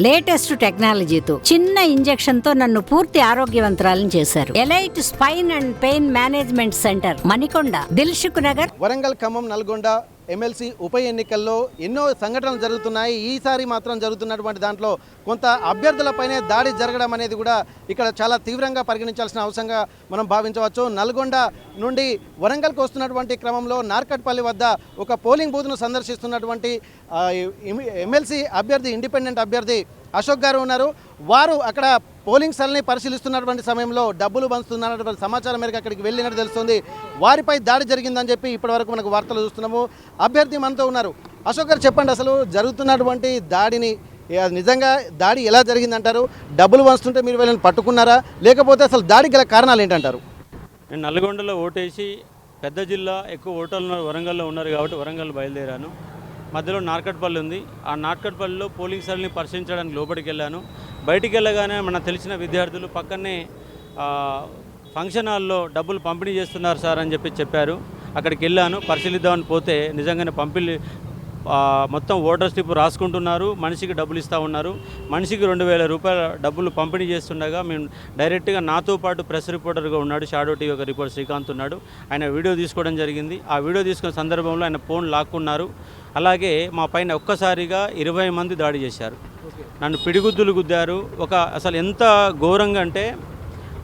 Latest టెక్నాలజీతో చిన్న injection తో నన్ను పూర్తి ఆరోగ్యవంతురాలను చేశారు. Elite spine and pain management centre, Manikonda, Dilsukh Nagar. Warangal, Khammam, Nalgonda MLC ఉప ఎన్నికల్లో ఎన్నో సంఘటనలు జరుగుతున్నాయి. ఈసారి మాత్రం జరుగుతున్నటువంటి దాంట్లో కొంత అభ్యర్థులపైనే దాడి జరగడం అనేది కూడా ఇక్కడ చాలా తీవ్రంగా పరిగణించాల్సిన అవసరంగా మనం భావించవచ్చు. నల్గొండ నుండి వరంగల్కి వస్తున్నటువంటి క్రమంలో నార్కట్పల్లి వద్ద ఒక పోలింగ్ బూత్ను సందర్శిస్తున్నటువంటి ఎమ్మెల్సీ అభ్యర్థి, ఇండిపెండెంట్ అభ్యర్థి అశోక్ గారు ఉన్నారు. వారు అక్కడ పోలింగ్ సెల్ని పరిశీలిస్తున్నటువంటి సమయంలో డబ్బులు పంచుతున్నటువంటి సమాచారం మేరకు అక్కడికి వెళ్ళినట్టు తెలుస్తుంది. వారిపై దాడి జరిగిందని చెప్పి ఇప్పటివరకు మనకు వార్తలు చూస్తున్నాము. అభ్యర్థి మనతో ఉన్నారు. అశోక్ గారు, చెప్పండి, అసలు జరుగుతున్నటువంటి దాడిని నిజంగా దాడి ఎలా జరిగిందంటారు? డబ్బులు పంచుతుంటే మీరు వీళ్ళని పట్టుకున్నారా, లేకపోతే అసలు దాడికి గల కారణాలు ఏంటంటారు? నేను నల్గొండలో ఓటేసి పెద్ద జిల్లా ఎక్కువ ఓటర్లు వరంగల్లో ఉన్నారు కాబట్టి వరంగల్ బయలుదేరాను. మధ్యలో నార్కట్పల్లి ఉంది. ఆ నార్కట్పల్లిలో పోలింగ్ సెల్ని పరిశీలించడానికి లోపలికి వెళ్ళాను. బయటికి వెళ్ళగానే మనకు తెలిసిన విద్యార్థులు పక్కనే ఫంక్షన్ హాల్లో డబ్బులు పంపిణీ చేస్తున్నారు సార్ అని చెప్పారు. అక్కడికి వెళ్ళాను, పరిశీలిద్దామని పోతే నిజంగానే మొత్తం ఓటర్ స్లిప్ రాసుకుంటున్నారు, మనిషికి డబ్బులు ఇస్తూ ఉన్నారు. మనిషికి 2000 రూపాయల డబ్బులు పంపిణీ చేస్తుండగా మేము డైరెక్ట్గా నాతో పాటు ప్రెస్ రిపోర్టర్గా ఉన్నాడు, షాడో టీవీ ఒక రిపోర్టర్ శ్రీకాంత్ ఉన్నాడు. ఆయన వీడియో తీసుకోవడం జరిగింది. ఆ వీడియో తీసుకున్న సందర్భంలో ఆయన ఫోన్ లాక్కున్నారు. అలాగే మా పైన ఒక్కసారిగా 20 మంది దాడి చేశారు. నన్ను పిడిగుద్దులు గుద్దారు. అసలు ఎంత ఘోరంగా అంటే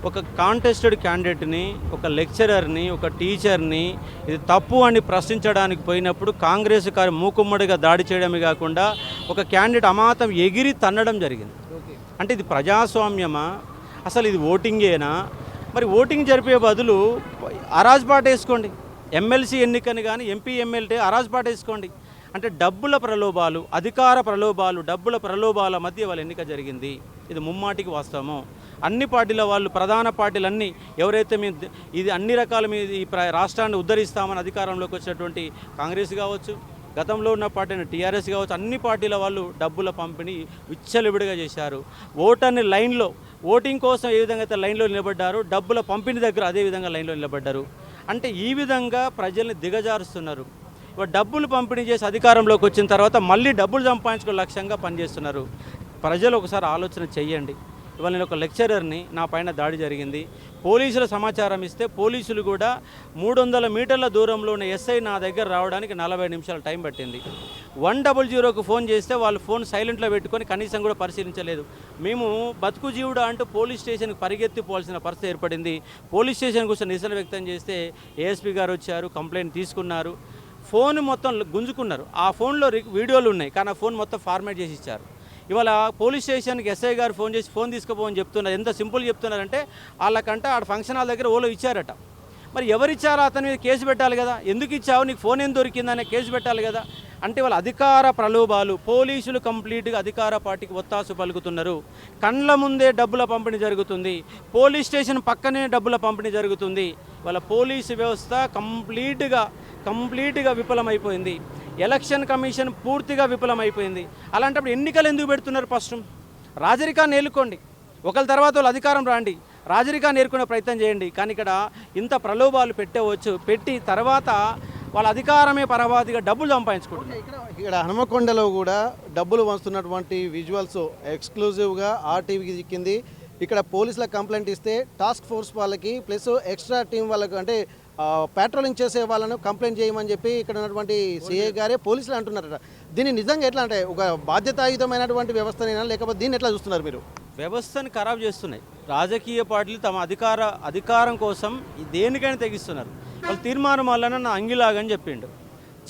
ఒక కాంటెస్టెడ్ క్యాండిడేట్ని, ఒక లెక్చరర్ని, ఒక టీచర్ని ఇది తప్పు అని ప్రశ్నించడానికి పోయినప్పుడు కాంగ్రెస్ మూకుమ్మడిగా దాడి చేయడమే కాకుండా ఒక క్యాండిడేట్ అమాతం ఎగిరి తన్నడం జరిగింది. అంటే ఇది ప్రజాస్వామ్యమా? అసలు ఇది ఓటింగేనా? మరి ఓటింగ్ జరిపే బదులు అరాజ్పాట వేసుకోండి. ఎమ్మెల్సీ ఎన్నికని కానీ ఎంపీ ఎమ్మెల్యే అరాజ్పాట వేసుకోండి. అంటే డబ్బుల ప్రలోభాలు, అధికార ప్రలోభాలు, డబ్బుల ప్రలోభాల మధ్య వాళ్ళ ఎన్నిక జరిగింది. ఇది ముమ్మాటికి వాస్తవము. అన్ని పార్టీల వాళ్ళు, ప్రధాన పార్టీలన్నీ ఎవరైతే ఇది అన్ని రకాల ఈ రాష్ట్రాన్ని ఉద్ధరిస్తామని అధికారంలోకి వచ్చినటువంటి కాంగ్రెస్ కావచ్చు, గతంలో ఉన్న పార్టీ టీఆర్ఎస్ కావచ్చు, అన్ని పార్టీల వాళ్ళు డబ్బుల పంపిణీ విచ్చలవిడిగా చేశారు. ఓటర్ని లైన్లో, ఓటింగ్ కోసం ఏ విధంగా అయితే లైన్లో నిలబడ్డారో డబ్బుల పంపిణీ దగ్గర అదే విధంగా లైన్లో నిలబడ్డారు. అంటే ఈ విధంగా ప్రజల్ని దిగజారుస్తున్నారు. డబ్బులు పంపిణీ చేసి అధికారంలోకి వచ్చిన తర్వాత మళ్ళీ డబ్బులు సంపాదించుకునే లక్ష్యంగా పనిచేస్తున్నారు. ప్రజలు ఒకసారి ఆలోచన చెయ్యండి. ఇవాళ నేను ఒక లెక్చరర్ని, నా పైన దాడి జరిగింది. పోలీసుల సమాచారం ఇస్తే పోలీసులు కూడా 300 మీటర్ల దూరంలో ఉన్న ఎస్ఐ నా దగ్గర రావడానికి 40 నిమిషాల టైం పట్టింది. 100కు ఫోన్ చేస్తే వాళ్ళు ఫోన్ సైలెంట్లో పెట్టుకొని కనీసం కూడా పరిశీలించలేదు. మేము బతుకు జీవుడు అంటూ పోలీస్ స్టేషన్కి పరిగెత్తిపోవాల్సిన పరిస్థితి ఏర్పడింది. పోలీస్ స్టేషన్ కోసం నిరసన వ్యక్తం చేస్తే ఏఎస్పీ గారు వచ్చారు, కంప్లైంట్ తీసుకున్నారు. ఫోన్ మొత్తం గుంజుకున్నారు. ఆ ఫోన్లో వీడియోలు ఉన్నాయి, కానీ ఆ ఫోన్ మొత్తం ఫార్మాట్ చేసి ఇచ్చారు. ఇవాళ పోలీస్ స్టేషన్కి ఎస్ఐ గారు ఫోన్ చేసి ఫోన్ తీసుకుపోవని చెప్తున్నారు. ఎంత సింపుల్ చెప్తున్నారంటే వాళ్ళకంటే ఆడ ఫంక్షన్ హాల్ దగ్గర ఓలో ఇచ్చారట. మరి ఎవరిచ్చారో అతని మీద కేసు పెట్టాలి కదా. ఎందుకు ఇచ్చావు, నీకు ఫోన్ ఏం దొరికిందనే కేసు పెట్టాలి కదా. అంటే వాళ్ళ అధికార ప్రలోభాలు, పోలీసులు కంప్లీట్గా అధికార పార్టీకి ఒత్తాసు పలుకుతున్నారు. కండ్ల ముందే డబ్బుల పంపిణీ జరుగుతుంది, పోలీస్ స్టేషన్ పక్కనే డబ్బుల పంపిణీ జరుగుతుంది. వాళ్ళ పోలీసు వ్యవస్థ కంప్లీట్గా విఫలమైపోయింది. ఎలక్షన్ కమిషన్ పూర్తిగా విఫలమైపోయింది. అలాంటప్పుడు ఎన్నికలు ఎందుకు పెడుతున్నారు? ఫస్ట్ రాజరికాన్ని ఏలుకోండి, ఒకరి తర్వాత వాళ్ళు అధికారం రాండి, రాజరికాన్ని ఏరుకునే ప్రయత్నం చేయండి. కానీ ఇక్కడ ఇంత ప్రలోభాలు పెట్టి తర్వాత వాళ్ళ అధికారమే పరవాదిగా డబ్బులు సంపాదించుకుంటున్నారు. ఇక్కడ హనుమకొండలో కూడా డబ్బులు పంచుతున్నటువంటి విజువల్స్ ఎక్స్క్లూజివ్గా ఆర్టీవీకి చిక్కింది. ఇక్కడ పోలీసుల కంప్లైంట్ ఇస్తే టాస్క్ ఫోర్స్ వాళ్ళకి ప్లస్ ఎక్స్ట్రా టీం వాళ్ళకు, అంటే పెట్రోలింగ్ చేసే వాళ్ళను కంప్లైంట్ చేయమని చెప్పి ఇక్కడ ఉన్నటువంటి సిఐ గారే పోలీసులు అంటున్నారట. దీన్ని నిజంగా ఎట్లా, అంటే ఒక బాధ్యతాయుతమైనటువంటి వ్యవస్థనైనా, లేకపోతే దీన్ని ఎట్లా చూస్తున్నారు మీరు? వ్యవస్థను ఖరాబ్ చేస్తున్నాయి. రాజకీయ పార్టీలు తమ అధికారం కోసం దేనికైనా తెగిస్తున్నారు. వాళ్ళు తీర్మానం వలన నా అంగిలాగని చెప్పిండు.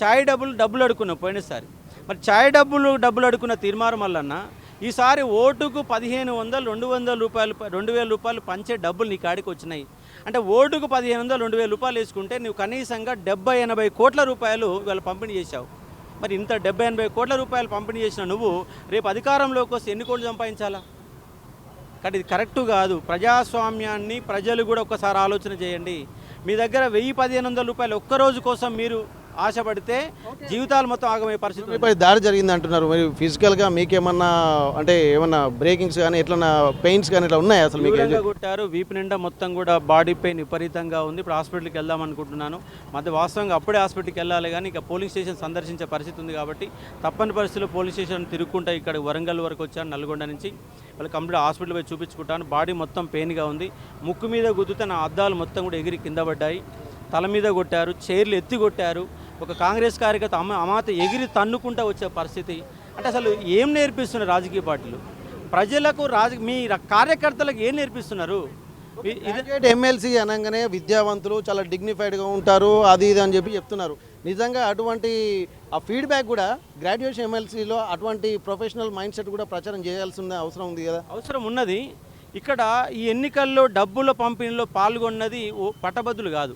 ఛాయ్ డబ్బులు అడుక్కున్నాం పోయినసారి. మరి ఛాయ్ డబ్బులు అడుక్కున్న తీర్మానం వలన ఈసారి ఓటుకు 1500, 2000 రూపాయలు పంచే డబ్బులు నీ కాడికి వచ్చినాయి. అంటే ఓటుకు 1500, 2000 రూపాయలు వేసుకుంటే నువ్వు కనీసంగా 70-80 కోట్ల రూపాయలు ఇవాళ పంపిణీ చేశావు. మరి ఇంత 70-80 కోట్ల రూపాయలు పంపిణీ చేసిన నువ్వు రేపు అధికారంలోకి వస్తే ఎన్ని కోట్లు సంపాదించాలా? కానీ ఇది కరెక్టు కాదు. ప్రజాస్వామ్యాన్ని ప్రజలు కూడా ఒక్కసారి ఆలోచన చేయండి. మీ దగ్గర 1000-1500 రూపాయలు ఒక్కరోజు కోసం మీరు ఆశపడితే జీవితాలు మొత్తం ఆగమయ్యే పరిస్థితి ఉంది. మీపై దాడి జరిగింది అంటున్నారు. మరి ఫిజికల్గా మీకేమన్నా అంటే ఏమన్నా బ్రేకింగ్స్ కానీ ఎట్లన్నా పెయిన్స్ కానీ ఇట్లా ఉన్నాయా అసలు మీకు? తీవ్రంగా కొట్టారు, వీపు నిండా మొత్తం కూడా బాడీ పెయిన్ విపరీతంగా ఉంది. ఇప్పుడు హాస్పిటల్కి వెళ్దాం అనుకుంటున్నాను. మధ్య వాస్తవంగా అప్పుడే హాస్పిటల్కి వెళ్ళాలి, కానీ ఇక పోలీస్ స్టేషన్ సందర్శించే పరిస్థితి ఉంది కాబట్టి తప్పని పరిస్థితుల్లో పోలీస్ స్టేషన్ తిరుగుకుంటా ఇక్కడ వరంగల్ వరకు వచ్చాను, నల్గొండ నుంచి. వాళ్ళు కంప్లీట్ హాస్పిటల్ పోయి చూపించుకుంటాను. బాడీ మొత్తం పెయిన్గా ఉంది. ముక్కు మీద గుద్దుతే నా అద్దాలు మొత్తం కూడా ఎగిరి కింద పడ్డాయి. తల మీద కొట్టారు, చైర్లు ఎత్తి కొట్టారు. ఒక కాంగ్రెస్ కార్యకర్త అమాత ఎగిరి తన్నుకుంటూ వచ్చే పరిస్థితి. అంటే అసలు ఏం నేర్పిస్తున్నారు రాజకీయ పార్టీలు ప్రజలకు? మీ కార్యకర్తలకు ఏం నేర్పిస్తున్నారు? ఎమ్మెల్సీ అనగానే విద్యావంతులు చాలా డిగ్నిఫైడ్గా ఉంటారు, అది ఇది అని చెప్పి చెప్తున్నారు. నిజంగా అటువంటి ఆ ఫీడ్బ్యాక్ కూడా గ్రాడ్యుయేషన్ ఎమ్మెల్సీలో అటువంటి ప్రొఫెషనల్ మైండ్ సెట్ కూడా ప్రచారం చేయాల్సిన అవసరం ఉంది కదా? అవసరం ఉన్నది. ఇక్కడ ఈ ఎన్నికల్లో డబ్బుల పంపిణీలో పాల్గొన్నది పట్టభద్రులు కాదు,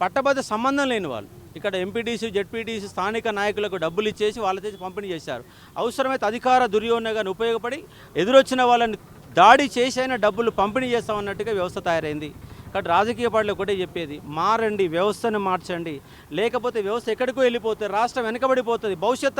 పట్టభద్ర సంబంధం లేని వాళ్ళు. ఇక్కడ ఎంపీటీసీ, జెడ్పీటీసీ స్థానిక నాయకులకు డబ్బులు ఇచ్చేసి వాళ్ళ చేసి పంపిణీ చేశారు. అవసరమైతే అధికార దుర్యోగంగా ఉపయోగపడి ఎదురొచ్చిన వాళ్ళని దాడి చేసైనా డబ్బులు పంపిణీ చేస్తామన్నట్టుగా వ్యవస్థ తయారైంది. కాబట్టి రాజకీయ పార్టీలు ఒకటే చెప్పేది, మారండి, వ్యవస్థను మార్చండి, లేకపోతే వ్యవస్థ ఎక్కడికో వెళ్ళిపోతుంది, రాష్ట్రం వెనకబడిపోతుంది, భవిష్యత్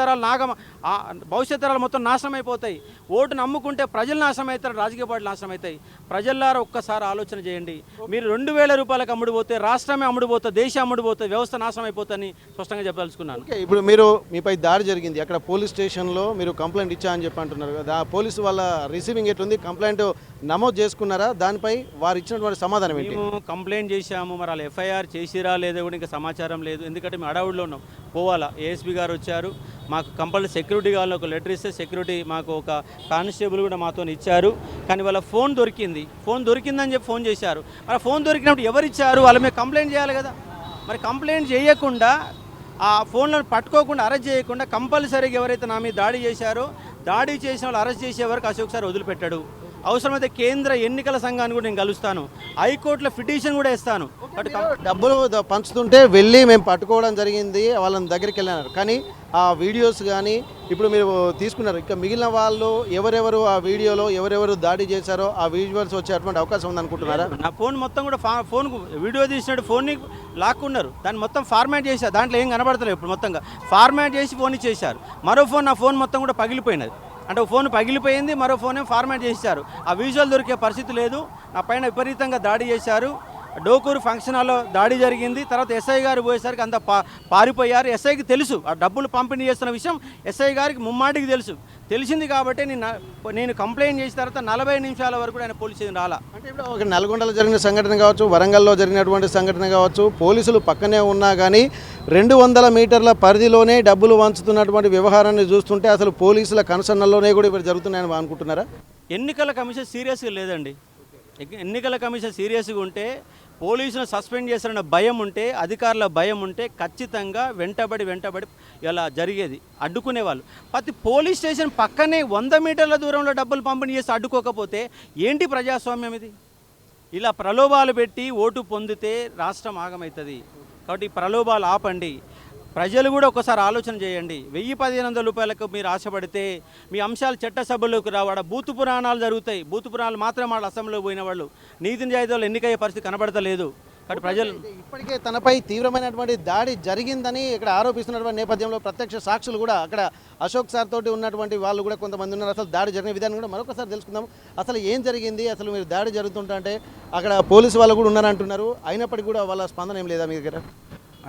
తరాలు మొత్తం నాశనం అయిపోతాయి. ఓటు నమ్ముకుంటే ప్రజలు నాశనం అవుతారు, రాజకీయ పార్టీలు నాశనం అవుతాయి. ప్రజల్లారా ఒక్కసారి ఆలోచన చేయండి. మీరు 2000 రూపాయలకు అమ్ముడుపోతే రాష్ట్రమే అమ్ముడుపోతుంది, దేశం అమ్ముడుపోతుంది, వ్యవస్థ నాశనం అయిపోతుందని స్పష్టంగా చెప్పదలుచుకున్నాను. ఇప్పుడు మీరు మీపై దాడి జరిగింది, అక్కడ పోలీస్ స్టేషన్లో మీరు కంప్లైంట్ ఇచ్చా అని చెప్పి అంటున్నారు కదా, పోలీసు వాళ్ళ రిసీవింగ్ ఎట్లుంది? కంప్లైంట్ నమోదు చేసుకున్నారా? దానిపై వారు ఇచ్చినటువంటి సమాధానం ఏంటి? కంప్లైంట్ చేశాము, మరి వాళ్ళు ఎఫ్ఐఆర్ చేసిరా లేదో కూడా ఇంకా సమాచారం లేదు. ఎందుకంటే మేము అడవుల్లో ఉన్నాం, పోవాలా. ఏఎస్పీ గారు వచ్చారు, మాకు కంపల్సరీ సెక్యూరిటీ కావాలి, ఒక లెటర్ ఇస్తే సెక్యూరిటీ మాకు ఒక కానిస్టేబుల్ కూడా మాతో ఇచ్చారు. కానీ వాళ్ళ ఫోన్ దొరికిందని చెప్పి ఫోన్ చేశారు. మరి ఫోన్ దొరికినప్పుడు ఎవరు ఇచ్చారు? వాళ్ళ మీద కంప్లైంట్ చేయాలి కదా. మరి కంప్లైంట్ చేయకుండా, ఆ ఫోన్లను పట్టుకోకుండా, అరెస్ట్ చేయకుండా కంపల్సరీగా ఎవరైతే నా మీద దాడి చేశారో, దాడి చేసిన వాళ్ళు అరెస్ట్ చేసే వరకు అశోక్ సార్ వదిలిపెట్టాడు. అవసరమైతే కేంద్ర ఎన్నికల సంఘాన్ని కూడా నేను కలుస్తాను, హైకోర్టులో పిటిషన్ కూడా ఇస్తాను. డబ్బులు పంచుతుంటే వెళ్ళి మేము పట్టుకోవడం జరిగింది, వాళ్ళని దగ్గరికి వెళ్ళినారు. కానీ ఆ వీడియోస్ కానీ ఇప్పుడు మీరు తీసుకున్నారు, ఇంకా మిగిలిన వాళ్ళు ఎవరెవరు ఆ వీడియోలో ఎవరెవరు దాడి చేశారో ఆ విజువల్స్ వచ్చేటువంటి అవకాశం ఉందనుకుంటున్నారా? నా ఫోన్ మొత్తం కూడా ఫోన్కు వీడియో తీసినట్టు ఫోన్ని లాక్కున్నారు, దాన్ని మొత్తం ఫార్మాట్ చేశారు. దాంట్లో ఏం కనబడతలేదు. ఇప్పుడు మొత్తంగా ఫార్మాట్ చేసి ఫోన్ ఇచ్చేశారు. మరో ఫోన్, నా ఫోన్ మొత్తం కూడా పగిలిపోయినది. అంటే ఫోన్ పగిలిపోయింది, మరో ఫోన్ ఏం ఫార్మాట్ చేశారు. ఆ విజువల్ దొరికే పరిస్థితి లేదు. నా పైన విపరీతంగా దాడి చేశారు. డోకూరు ఫంక్షన్ హాల్లో దాడి జరిగింది. తర్వాత ఎస్ఐ గారు పోయేసరికి అంత పారిపోయారు. ఎస్ఐకి తెలుసు ఆ డబ్బులు పంపిణీ చేస్తున్న విషయం, ఎస్ఐ గారికి ముమ్మాటికి తెలిసింది కాబట్టి నేను కంప్లైంట్ చేసిన తర్వాత 40 నిమిషాల వరకు ఆయన పోలీస్ స్టేషన్ రాలా. అంటే ఇప్పుడు ఒక నల్గొండలో జరిగిన సంఘటన కావచ్చు, వరంగల్లో జరిగినటువంటి సంఘటన కావచ్చు, పోలీసులు పక్కనే ఉన్నా కానీ 200 మీటర్ల పరిధిలోనే డబ్బులు వంచుతున్నటువంటి వ్యవహారాన్ని చూస్తుంటే అసలు పోలీసుల కన్సర్న్లోనే కూడా ఇప్పుడు జరుగుతున్నాయని అనుకుంటున్నారా? ఎన్నికల కమిషన్ సీరియస్గా లేదండి. ఎన్నికల కమిషన్ సీరియస్గా ఉంటే, పోలీసులను సస్పెండ్ చేస్తారన్న భయం ఉంటే, అధికారుల భయం ఉంటే ఖచ్చితంగా వెంటబడి ఇలా జరిగేది, అడ్డుకునేవాళ్ళు. ప్రతి పోలీస్ స్టేషన్ పక్కనే 100 మీటర్ల దూరంలో డబ్బులు పంపిణీ చేసి అడ్డుకోకపోతే ఏంటి ప్రజాస్వామ్యం ఇది? ఇలా ప్రలోభాలు పెట్టి ఓటు పొందితే రాష్ట్రం ఆగమవుతుంది. కాబట్టి ఈ ప్రలోభాలు ఆపండి. ప్రజలు కూడా ఒకసారి ఆలోచన చేయండి. 1000-1500 రూపాయలకు మీరు ఆశపడితే మీ అంశాలు చట్టసభలోకి రావాడ బూతు పురాణాలు జరుగుతాయి. బూతు పురాణాలు మాత్రమే వాళ్ళు అసెంబ్లీలో పోయిన వాళ్ళు నీతి నిజాయితీలో ఎన్నికయ్యే పరిస్థితి కనబడతలేదు. కాబట్టి ప్రజలు ఇప్పటికే తనపై తీవ్రమైనటువంటి దాడి జరిగిందని ఇక్కడ ఆరోపిస్తున్నటువంటి నేపథ్యంలో ప్రత్యక్ష సాక్షులు కూడా అక్కడ అశోక్ సార్ తోటి ఉన్నటువంటి వాళ్ళు కూడా కొంతమంది ఉన్నారు. అసలు దాడి జరిగిన విధానం కూడా మరొకసారి తెలుసుకుందాం. అసలు ఏం జరిగింది? అసలు మీరు దాడి జరుగుతుంటే అక్కడ పోలీసు వాళ్ళు కూడా ఉన్నారంటున్నారు, అయినప్పటికీ కూడా వాళ్ళ స్పందన ఏం లేదా మీ దగ్గర?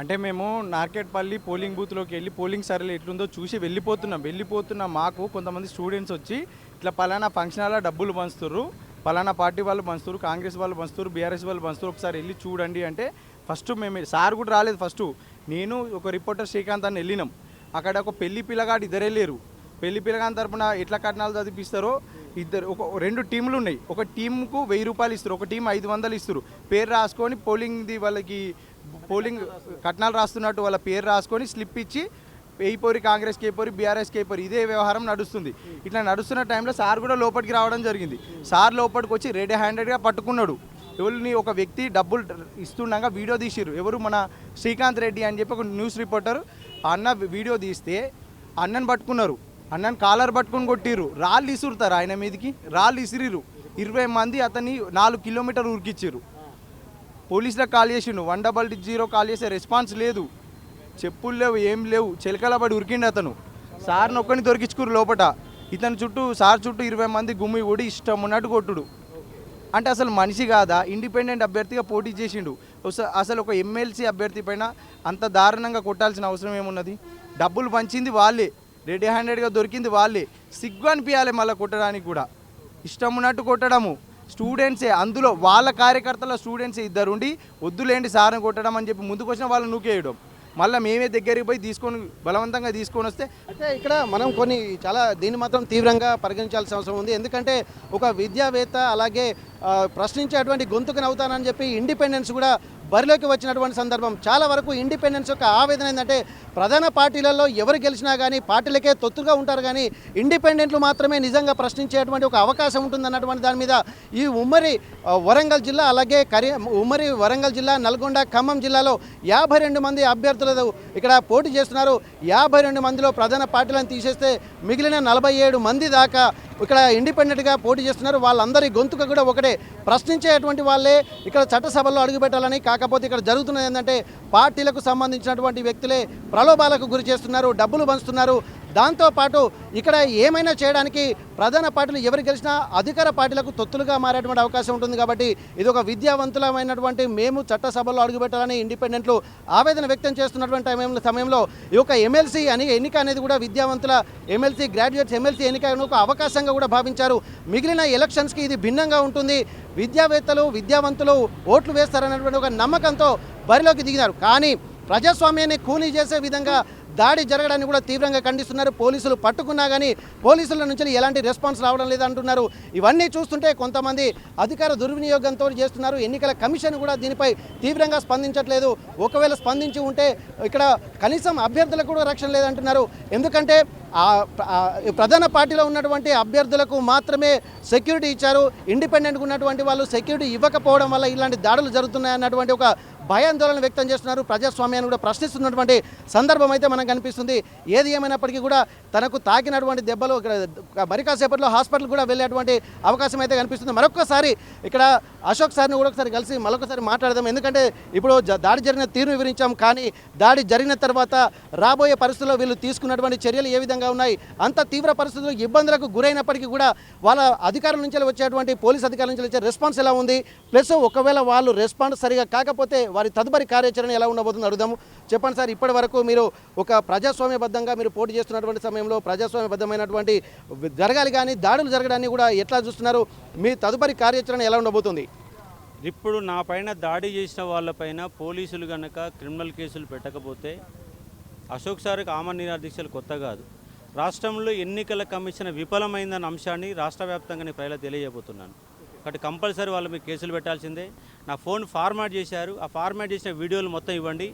అంటే మేము నార్కెట్పల్లి పోలింగ్ బూత్లోకి వెళ్ళి పోలింగ్ సర్వే ఎట్లుందో చూసి వెళ్ళిపోతున్న మాకు కొంతమంది స్టూడెంట్స్ వచ్చి ఇట్లా పలానా ఫంక్షన్ హాల్లో డబ్బులు పంచుతుర్రు, పలానా పార్టీ వాళ్ళు పంచుతురు, కాంగ్రెస్ వాళ్ళు పంచుతురు, బీఆర్ఎస్ వాళ్ళు పంచుతురు, ఒకసారి వెళ్ళి చూడండి అంటే ఫస్ట్ మేము సార్ కూడా రాలేదు. ఫస్ట్ నేను ఒక రిపోర్టర్ శ్రీకాంత్ అని వెళ్ళినాం. అక్కడ ఒక పెళ్లి పిల్లగాడు ఇద్దరు వెళ్ళారు. పెళ్లి పిల్లగాని తరపున ఎట్లా కట్నాలు చదివిస్తారు, ఒక 2 టీంలు ఉన్నాయి. ఒక టీంకు 1000 రూపాయలు ఇస్తారు, ఒక టీం 500 ఇస్తారు. పేరు రాసుకొని పోలింగ్ది వాళ్ళకి పోలింగ్ కట్నాలు రాస్తున్నట్టు వాళ్ళ పేరు రాసుకొని స్లిప్ ఇచ్చి వేయిపోరి, కాంగ్రెస్కి వేయిపోరి, బీఆర్ఎస్కి వేయిపోరి, ఇదే వ్యవహారం నడుస్తుంది. ఇట్లా నడుస్తున్న టైంలో సార్ కూడా లోపలికి రావడం జరిగింది. సార్ లోపలికి వచ్చి రెడీ హ్యాండెడ్గా పట్టుకున్నాడు. ఎవరిని ఒక వ్యక్తి డబ్బులు ఇస్తుండగా వీడియో తీసిర్రు. ఎవరు? మన శ్రీకాంత్ రెడ్డి అని చెప్పి ఒక న్యూస్ రిపోర్టర్. అన్న వీడియో తీస్తే అన్నను పట్టుకున్నారు, అన్నను కాలర్ పట్టుకొని కొట్టిర్రు. రాళ్ళు ఇసురుతారు ఆయన మీదకి, రాళ్ళు ఇసిరిరు. 20 మంది అతన్ని 4 కిలోమీటర్లు ఉరికిచ్చిర్రు. పోలీసులకు కాల్ చేసిండు, 100 కాల్ చేసే రెస్పాన్స్ లేదు. చెప్పులు లేవు, ఏం లేవు, చిలకల పడి ఉరికిండి అతను. సార్ని ఒక్కని దొరికించుకురు లోపట. ఇతని చుట్టూ సార్ చుట్టూ 20 మంది గుమ్మి కూడా ఇష్టం ఉన్నట్టు కొట్టుడు. అంటే అసలు మనిషి కాదా? ఇండిపెండెంట్ అభ్యర్థిగా పోటీ చేసిండు. అసలు ఒక ఎమ్మెల్సీ అభ్యర్థి పైన అంత దారుణంగా కొట్టాల్సిన అవసరం ఏమున్నది? డబ్బులు పంచింది వాళ్ళే, రెడీ హ్యాండెడ్గా దొరికింది వాళ్ళే. సిగ్గు అనిపించాలి మళ్ళీ కొట్టడానికి కూడా. ఇష్టం ఉన్నట్టు కొట్టడము. స్టూడెంట్సే, అందులో వాళ్ళ కార్యకర్తల స్టూడెంట్సే ఇద్దరుండి వద్దులేండి సార్ని కొట్టడం అని చెప్పి ముందుకు వచ్చిన వాళ్ళని నూకేయడం. మళ్ళీ మేమే దగ్గరికి పోయి బలవంతంగా తీసుకొని వస్తే అయితే ఇక్కడ మనం దీన్ని మాత్రం తీవ్రంగా పరిగణించాల్సిన అవసరం ఉంది. ఎందుకంటే ఒక విద్యావేత్త అలాగే ప్రశ్నించేటువంటి గొంతుకుని అవుతానని చెప్పి ఇండిపెండెన్స్ కూడా బరిలోకి వచ్చినటువంటి సందర్భం. చాలా వరకు ఇండిపెండెన్స్ యొక్క ఆవేదన ఏంటంటే ప్రధాన పార్టీలలో ఎవరు గెలిచినా కానీ పార్టీలకే తొత్తుగా ఉంటారు, కానీ ఇండిపెండెంట్లు మాత్రమే నిజంగా ప్రశ్నించేటువంటి ఒక అవకాశం ఉంటుందన్నటువంటి దాని మీద ఈ ఉమ్మడి వరంగల్ జిల్లా అలాగే ఉమ్మడి వరంగల్ జిల్లా, నల్గొండ, ఖమ్మం జిల్లాలో 52 మంది అభ్యర్థులు ఇక్కడ పోటీ చేస్తున్నారు. 52 మందిలో ప్రధాన పార్టీలను తీసేస్తే మిగిలిన 47 మంది దాకా ఇక్కడ ఇండిపెండెంట్గా పోటీ చేస్తున్నారు. వాళ్ళందరి గొంతుక కూడా ఒకటే, ప్రశ్నించేటువంటి వాళ్ళే ఇక్కడ చట్టసభల్లో అడుగుపెట్టాలని. కాకపోతే ఇక్కడ జరుగుతున్నది ఏంటంటే పార్టీలకు సంబంధించినటువంటి వ్యక్తులే ప్రలోభాలకు గురి చేస్తున్నారు, డబ్బులు పంచుతున్నారు. దాంతోపాటు ఇక్కడ ఏమైనా చేయడానికి ప్రధాన పార్టీలు ఎవరు గెలిచినా అధికార పార్టీలకు తొత్తులుగా మారేటువంటి అవకాశం ఉంటుంది. కాబట్టి ఇది ఒక విద్యావంతులమైనటువంటి మేము చట్టసభలో అడుగుపెట్టాలని ఇండిపెండెంట్లు ఆవేదన వ్యక్తం చేస్తున్నటువంటి సమయంలో ఈ యొక్క ఎమ్మెల్సీ ఎన్నిక అనేది కూడా విద్యావంతుల ఎమ్మెల్సీ, గ్రాడ్యుయేట్స్ ఎమ్మెల్సీ ఎన్నిక ఒక అవకాశంగా కూడా భావించారు. మిగిలిన ఎలక్షన్స్కి ఇది భిన్నంగా ఉంటుంది. విద్యావేత్తలు, విద్యావంతులు ఓట్లు వేస్తారనేటువంటి ఒక నమ్మకంతో బరిలోకి దిగినారు. కానీ ప్రజాస్వామ్యాన్ని కూలీ చేసే విధంగా దాడి జరగడాన్ని కూడా తీవ్రంగా ఖండిస్తున్నారు. పోలీసులు పట్టుకున్నా కానీ పోలీసుల నుంచి ఎలాంటి రెస్పాన్స్ రావడం లేదంటున్నారు. ఇవన్నీ చూస్తుంటే కొంతమంది అధికార దుర్వినియోగంతో చేస్తున్నారు. ఎన్నికల కమిషన్ కూడా దీనిపై తీవ్రంగా స్పందించట్లేదు. ఒకవేళ స్పందించి ఉంటే ఇక్కడ కనీసం అభ్యర్థులకు కూడా రక్షణ లేదంటున్నారు. ఎందుకంటే ప్రధాన పార్టీలో ఉన్నటువంటి అభ్యర్థులకు మాత్రమే సెక్యూరిటీ ఇచ్చారు. ఇండిపెండెంట్గా ఉన్నటువంటి వాళ్ళు సెక్యూరిటీ ఇవ్వకపోవడం వల్ల ఇలాంటి దాడులు జరుగుతున్నాయన్నటువంటి ఒక భయాందోళన వ్యక్తం చేస్తున్నారు. ప్రజాస్వామ్యాన్ని కూడా ప్రశ్నిస్తున్నటువంటి సందర్భం అయితే మనకు కనిపిస్తుంది. ఏది ఏమైనప్పటికీ కూడా తనకు తాకినటువంటి దెబ్బలు మరి కాసేపట్లో హాస్పిటల్ కూడా వెళ్ళేటువంటి అవకాశం అయితే కనిపిస్తుంది. మరొకసారి ఇక్కడ అశోక్ సార్ని కూడా ఒకసారి కలిసి మరొకసారి మాట్లాడదాం. ఎందుకంటే ఇప్పుడు దాడి జరిగిన తీరు వివరించాం, కానీ దాడి జరిగిన తర్వాత రాబోయే పరిస్థితుల్లో వీళ్ళు తీసుకున్నటువంటి చర్యలు ఏ విధంగా ఉన్నాయి, అంత తీవ్ర పరిస్థితుల్లో ఇబ్బందులకు గురైనప్పటికీ కూడా వాళ్ళ అధికారుల నుంచి వచ్చేటువంటి పోలీస్ అధికారుల నుంచి వచ్చే రెస్పాన్స్ ఎలా ఉంది, ప్లస్ ఒకవేళ వాళ్ళు రెస్పాన్స్ సరిగా కాకపోతే వారి తదుపరి కార్యాచరణ ఎలా ఉండబోతుందో అడుగుదాము. చెప్పండి సార్, ఇప్పటి వరకు మీరు ఒక ప్రజాస్వామ్యబద్ధంగా మీరు పోటీ చేస్తున్నటువంటి సమయంలో ప్రజాస్వామ్యబద్ధమైనటువంటి జరగాలి కానీ దాడులు జరగడాన్ని కూడా ఎట్లా చూస్తున్నారు? మీ తదుపరి కార్యాచరణ ఎలా ఉండబోతుంది? ఇప్పుడు నా పైన దాడి చేసిన వాళ్ళపైన పోలీసులు కనుక క్రిమినల్ కేసులు పెట్టకపోతే అశోక్ సార్కి ఆమరణ నిరాదీక్షలు కొత్త కాదు. రాష్ట్రంలో ఎన్నికల కమిషన్ విఫలమైందన్న అంశాన్ని రాష్ట్ర వ్యాప్తంగా నేను ప్రజలకు తెలియజేయబోతున్నాను. కాబట్టి కంపల్సరీ వాళ్ళ మీద కేసులు పెట్టాల్సిందే. నా ఫోన్ ఫార్మాట్ చేశారు, ఆ ఫార్మాట్ చేసిన వీడియోలు మొత్తం ఇవ్వండి.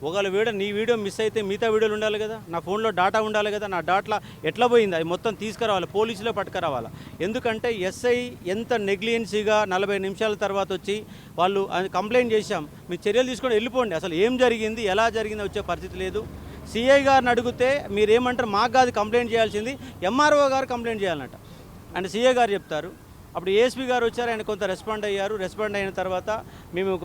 ఒకవేళ నీ వీడియో మిస్ అయితే మిగతా వీడియోలు ఉండాలి కదా, నా ఫోన్లో డాటా ఉండాలి కదా, నా డాటా ఎట్లా పోయింది అది మొత్తం తీసుకురావాలి, పోలీసులో పట్టుకురావాలి. ఎందుకంటే ఎస్ఐ ఎంత నెగ్లియెన్సీగా 40 నిమిషాల తర్వాత వచ్చి వాళ్ళు కంప్లైంట్ చేశాం, మీ చర్యలు తీసుకొని వెళ్ళిపోండి, అసలు ఏం జరిగింది ఎలా జరిగింది వచ్చే పరిస్థితి లేదు. సిఐ గారిని అడిగితే మీరేమంటారు, మాకు కాదు కంప్లైంట్ చేయాల్సింది ఎంఆర్ఓ గారు కంప్లైంట్ చేయాలన్నట. అండ్ సిఐ గారు చెప్తారు. అప్పుడు ఏఎస్పీ గారు వచ్చారు, ఆయన కొంత రెస్పాండ్ అయ్యారు. రెస్పాండ్ అయిన తర్వాత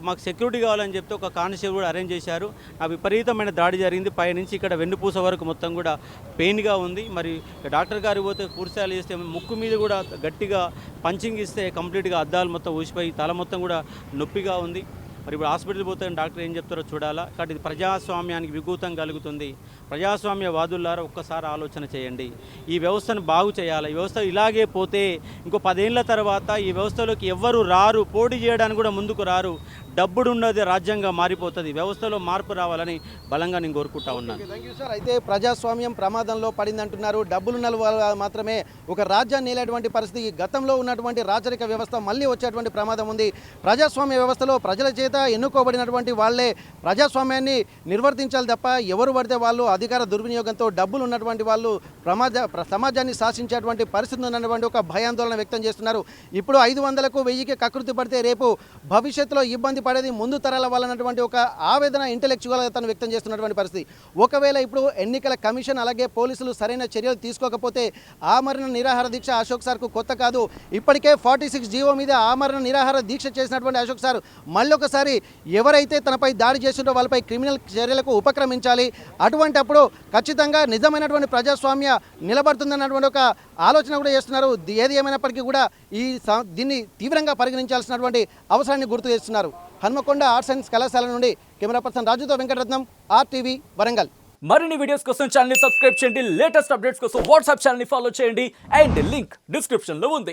మాకు సెక్యూరిటీ కావాలని చెప్తే ఒక కానిస్టేబుల్ కూడా అరేంజ్ చేశారు. ఆ విపరీతమైన దాడి జరిగింది. పైనుంచి ఇక్కడ వెన్నుపూస వరకు మొత్తం కూడా పెయిన్గా ఉంది. మరి డాక్టర్ గారు పోతే పూర్తిస్థాయిలో చేస్తే ముక్కు మీద కూడా గట్టిగా పంచింగ్ ఇస్తే కంప్లీట్గా అద్దాలు మొత్తం ఊసిపోయి తల మొత్తం కూడా నొప్పిగా ఉంది. మరి ఇప్పుడు హాస్పిటల్ పోతే డాక్టర్ ఏం చెప్తారో చూడాలా. కాబట్టి ఇది ప్రజాస్వామ్యానికి విఘాతం కలుగుతుంది. ప్రజాస్వామ్యవాదులారా ఒక్కసారి ఆలోచన చేయండి. ఈ వ్యవస్థను బాగు చేయాలి. ఈ వ్యవస్థ ఇలాగే పోతే ఇంకో 10 ఏళ్ల తర్వాత ఈ వ్యవస్థలోకి ఎవ్వరు రారు, పోటీ చేయడానికి కూడా ముందుకు రారు. డబ్బుడున్నది రాజ్యంగా మారిపోతుంది. వ్యవస్థలో మార్పు రావాలని బలంగా నేను కోరుకుంటా ఉన్నాను. Thank you sir. అయితే ప్రజాస్వామ్యం ప్రమాదంలో పడిందంటున్నారు. డబ్బులున్న వాళ్ళు మాత్రమే ఒక రాజ్యాన్ని నేలేటువంటి పరిస్థితి, గతంలో ఉన్నటువంటి రాచరిక వ్యవస్థ మళ్ళీ వచ్చేటువంటి ప్రమాదం ఉంది. ప్రజాస్వామ్య వ్యవస్థలో ప్రజల చేత ఎన్నుకోబడినటువంటి వాళ్ళే ప్రజాస్వామ్యాన్ని నిర్వర్తించాలి తప్ప ఎవరు పడితే వాళ్ళు అధికార దుర్వినియోగంతో డబ్బులు ఉన్నటువంటి వాళ్ళు సమాజాన్ని శాసించేటువంటి పరిస్థితి ఉన్నటువంటి ఒక భయాందోళన వ్యక్తం చేస్తున్నారు. ఇప్పుడు 500కు 1000కి కకృతి పడితే రేపు భవిష్యత్తులో ఇబ్బంది పడేది ముందు తరాల వాళ్ళన్నటువంటి ఒక ఆవేదన ఇంటెలెక్చువల్గా తను వ్యక్తం చేస్తున్నటువంటి పరిస్థితి. ఒకవేళ ఇప్పుడు ఎన్నికల కమిషన్ అలాగే పోలీసులు సరైన చర్యలు తీసుకోకపోతే ఆమరణ నిరాహార దీక్ష అశోక్ సార్కు కొత్త కాదు. ఇప్పటికే 46 జీవో మీద ఆమరణ నిరాహార దీక్ష చేసినటువంటి అశోక్ సార్ మళ్ళొకసారి ఎవరైతే తనపై దాడి చేస్తుంటో వాళ్ళపై క్రిమినల్ చర్యలకు ఉపక్రమించాలి. అటువంటి అప్పుడు ఖచ్చితంగా నిజమైనటువంటి ప్రజాస్వామ్య నిలబడుతుందన్నటువంటి ఒక ఆలోచన కూడా చేస్తున్నారు. ఏది ఏమైనప్పటికీ కూడా దీన్ని తీవ్రంగా పరిగణించాల్సినటువంటి అవసరాన్ని గుర్తు చేస్తున్నారు. హన్మకొండ ఆర్ట్స్ సైన్స్ కళాశాల నుండి కెమెరా పర్సన్ రాజుతో వెంకటరత్నం, RTV వరంగల్. మరిన్ని వీడియోస్ కోసం ఛానల్ ని సబ్స్క్రైబ్ చేయండి. లేటెస్ట్ అప్డేట్స్ కోసం వాట్సాప్ ఛానల్ ని ఫాలో చేయండి. అండ్ లింక్ డిస్క్రిప్షన్ లో ఉంది.